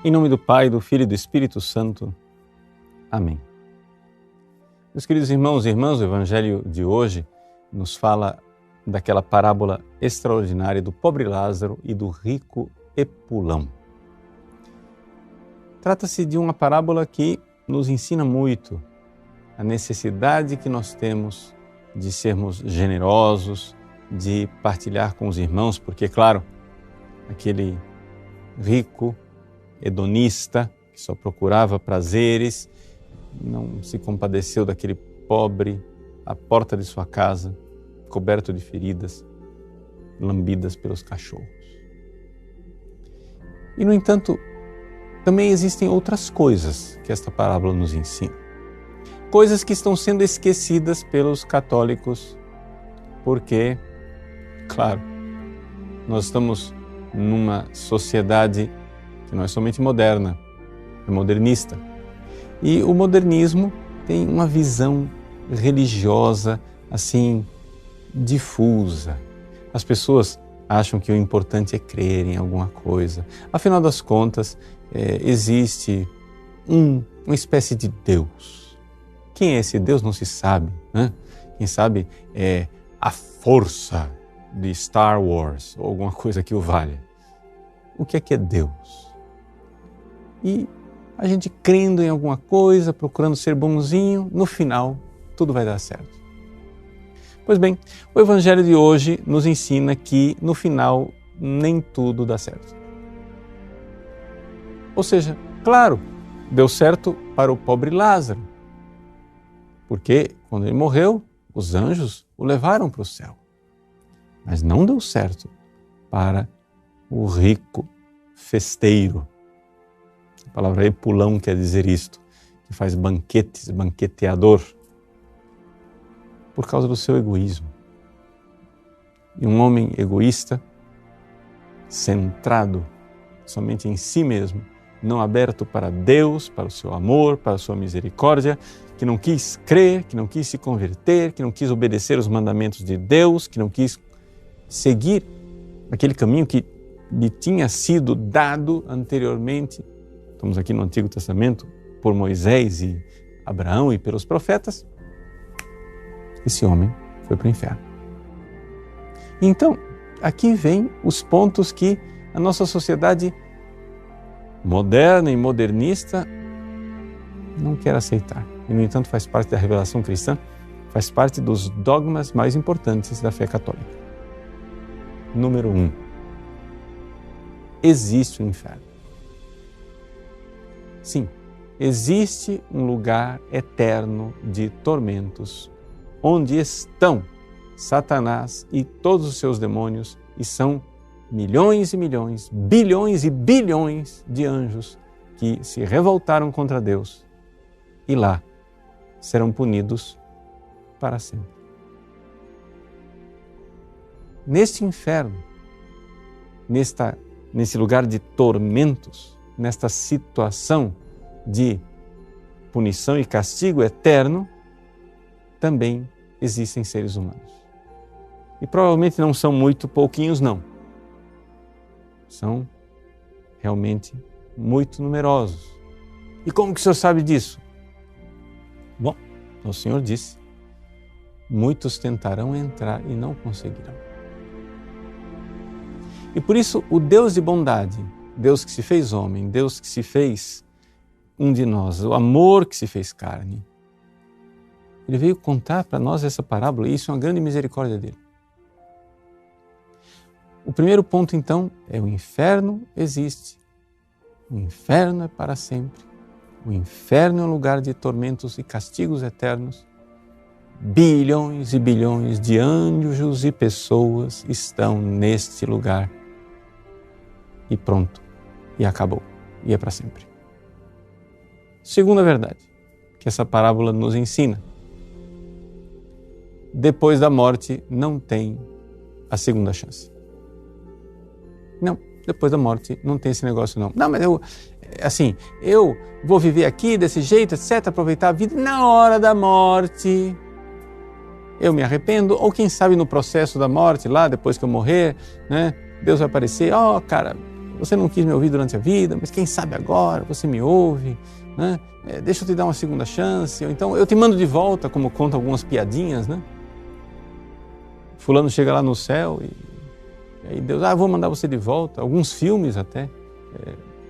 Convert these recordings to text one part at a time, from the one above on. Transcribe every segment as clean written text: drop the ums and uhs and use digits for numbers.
Em nome do Pai, do Filho e do Espírito Santo. Amém. Meus queridos irmãos e irmãs, o Evangelho de hoje nos fala daquela parábola extraordinária do pobre Lázaro e do rico Epulão. Trata-se de uma parábola que nos ensina muito a necessidade que nós temos de sermos generosos, de partilhar com os irmãos, porque, claro, aquele rico hedonista que só procurava prazeres, não se compadeceu daquele pobre à porta de sua casa, coberto de feridas, lambidas pelos cachorros. E, no entanto, também existem outras coisas que esta parábola nos ensina. Coisas que estão sendo esquecidas pelos católicos, porque, claro, nós estamos numa sociedade que não é somente moderna, é modernista. E o modernismo tem uma visão religiosa, assim, difusa. As pessoas acham que o importante é crer em alguma coisa. Afinal das contas, existe uma espécie de Deus. Quem é esse Deus não se sabe, né? Quem sabe é a força de Star Wars ou alguma coisa que o valha. O que é Deus? E a gente crendo em alguma coisa, procurando ser bonzinho, no final tudo vai dar certo. Pois bem, o Evangelho de hoje nos ensina que no final nem tudo dá certo. Ou seja, claro, deu certo para o pobre Lázaro, porque quando ele morreu, os anjos o levaram para o céu. Mas não deu certo para o rico festeiro. A palavra epulão quer dizer isto, que faz banquetes, banqueteador, por causa do seu egoísmo. E um homem egoísta, centrado somente em si mesmo, não aberto para Deus, para o seu amor, para a sua misericórdia, que não quis crer, que não quis se converter, que não quis obedecer os mandamentos de Deus, que não quis seguir aquele caminho que lhe tinha sido dado anteriormente. Estamos aqui no Antigo Testamento, por Moisés e Abraão e pelos profetas. Esse homem foi para o inferno. Então, aqui vem os pontos que a nossa sociedade moderna e modernista não quer aceitar. E, no entanto, faz parte da revelação cristã, faz parte dos dogmas mais importantes da fé católica. Número 1. Existe o inferno. Sim, existe um lugar eterno de tormentos, onde estão Satanás e todos os seus demônios, e são milhões e milhões, bilhões e bilhões de anjos que se revoltaram contra Deus e lá serão punidos para sempre. Neste inferno, nesse lugar de tormentos, nesta situação de punição e castigo eterno, também existem seres humanos. E provavelmente não são muito pouquinhos, não. São realmente muito numerosos. E como que o Senhor sabe disso? Bom, o Senhor disse, muitos tentarão entrar e não conseguirão. E por isso o Deus de bondade, Deus que se fez homem, Deus que se fez um de nós, o amor que se fez carne, Ele veio contar para nós essa parábola e isso é uma grande misericórdia dele. O primeiro ponto, então, é o inferno existe. O inferno é para sempre. O inferno é um lugar de tormentos e castigos eternos. Bilhões e bilhões de anjos e pessoas estão neste lugar. E pronto. E acabou. E é para sempre. Segunda verdade que essa parábola nos ensina. Depois da morte não tem a segunda chance. Não, depois da morte não tem esse negócio não. Não, mas eu vou viver aqui desse jeito, etc., aproveitar a vida. Na hora da morte, eu me arrependo, ou quem sabe no processo da morte, lá depois que eu morrer, né? Deus vai aparecer, cara, você não quis me ouvir durante a vida, mas quem sabe agora você me ouve, né? Deixa eu te dar uma segunda chance, ou então eu te mando de volta, como conta algumas piadinhas, né? Fulano chega lá no céu e aí Deus, vou mandar você de volta. Alguns filmes até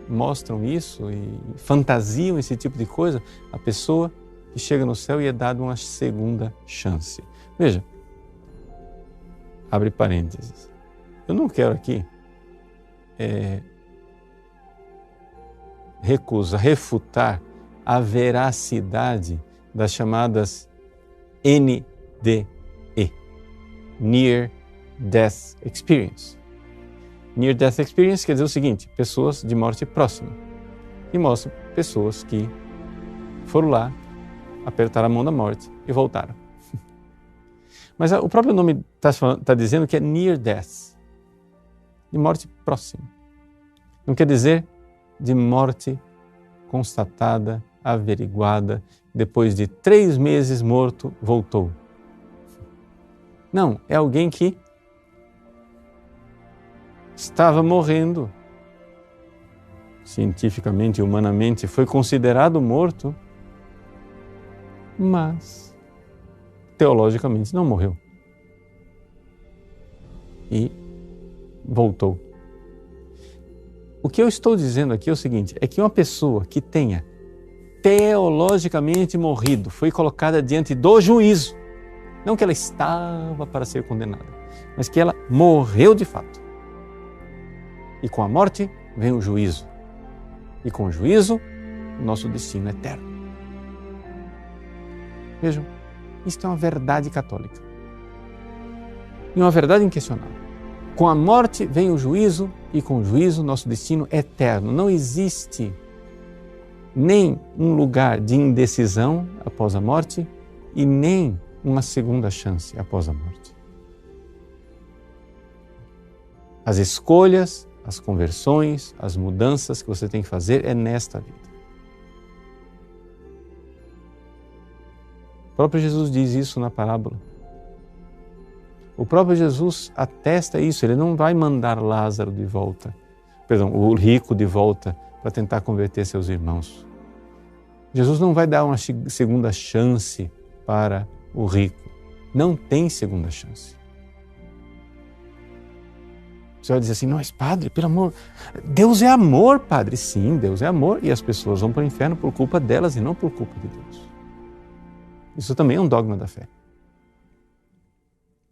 mostram isso e fantasiam esse tipo de coisa. A pessoa que chega no céu e é dada uma segunda chance. Veja, abre parênteses. Eu não quero aqui refutar a veracidade das chamadas NDE, Near Death Experience. Near Death Experience quer dizer o seguinte, pessoas de morte próxima. E mostra pessoas que foram lá, apertaram a mão da morte e voltaram. Mas o próprio nome está dizendo que é Near Death, de morte próxima. Não quer dizer de morte constatada, averiguada, depois de 3 meses morto, voltou. Não, é alguém que estava morrendo. Cientificamente e humanamente foi considerado morto, mas teologicamente não morreu. E voltou. O que eu estou dizendo aqui é o seguinte, é que uma pessoa que tenha teologicamente morrido foi colocada diante do juízo, não que ela estava para ser condenada, mas que ela morreu de fato. E com a morte vem o juízo. E com o juízo, o nosso destino eterno. Vejam, isto é uma verdade católica. E uma verdade inquestionável. Com a morte vem o juízo e com o juízo nosso destino eterno. Não existe nem um lugar de indecisão após a morte e nem uma segunda chance após a morte. As escolhas, as conversões, as mudanças que você tem que fazer é nesta vida. O próprio Jesus diz isso na parábola. O próprio Jesus atesta isso, ele não vai mandar Lázaro de volta, o rico de volta para tentar converter seus irmãos. Jesus não vai dar uma segunda chance para o rico. Não tem segunda chance. Você vai dizer assim, mas padre, pelo amor, Deus é amor, padre. Sim, Deus é amor e as pessoas vão para o inferno por culpa delas e não por culpa de Deus. Isso também é um dogma da fé.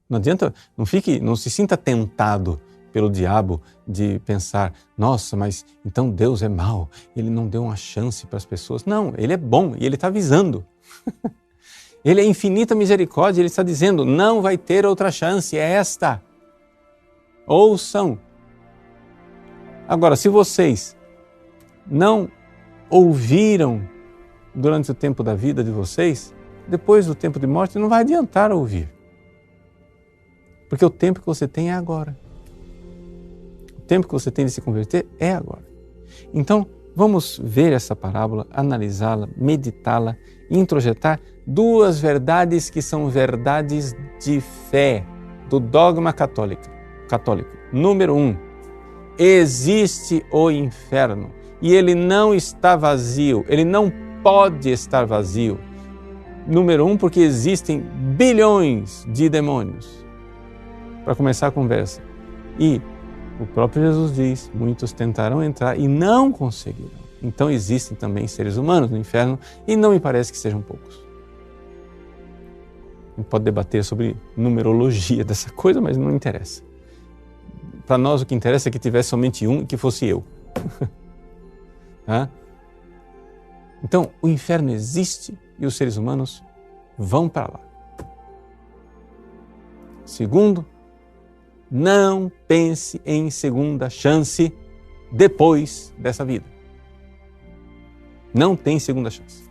Não adianta, não se sinta tentado pelo diabo de pensar, nossa, mas então Deus é mau, Ele não deu uma chance para as pessoas. Não, Ele é bom e Ele está avisando. Ele é infinita misericórdia, Ele está dizendo, não vai ter outra chance, é esta. Ouçam. Agora, se vocês não ouviram durante o tempo da vida de vocês, depois do tempo de morte não vai adiantar ouvir. Porque o tempo que você tem é agora. O tempo que você tem de se converter é agora. Então, vamos ver essa parábola, analisá-la, meditá-la e introjetar 2 verdades que são verdades de fé, do dogma católico. Número 1, existe o inferno e ele não está vazio, ele não pode estar vazio. Número 1, porque existem bilhões de demônios. Para começar a conversa. E o próprio Jesus diz, muitos tentarão entrar e não conseguirão. Então existem também seres humanos no inferno e não me parece que sejam poucos. A gente pode debater sobre numerologia dessa coisa, mas não interessa. Para nós o que interessa é que tivesse somente um e que fosse eu. Tá? Então o inferno existe e os seres humanos vão para lá. Segundo, não pense em segunda chance depois dessa vida. Não tem segunda chance.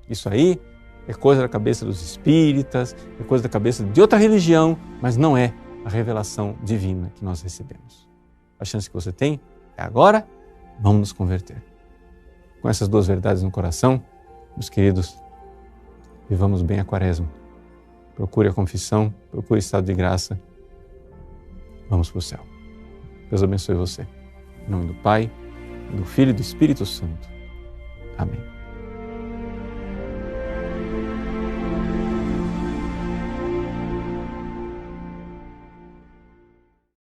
Isso aí é coisa da cabeça dos espíritas, é coisa da cabeça de outra religião, mas não é a revelação divina que nós recebemos. A chance que você tem é agora, vamos nos converter. Com essas 2 verdades no coração, meus queridos, vivamos bem a Quaresma. Procure a confissão, procure o estado de graça. Vamos para o céu. Deus abençoe você. Em nome do Pai, do Filho e do Espírito Santo. Amém.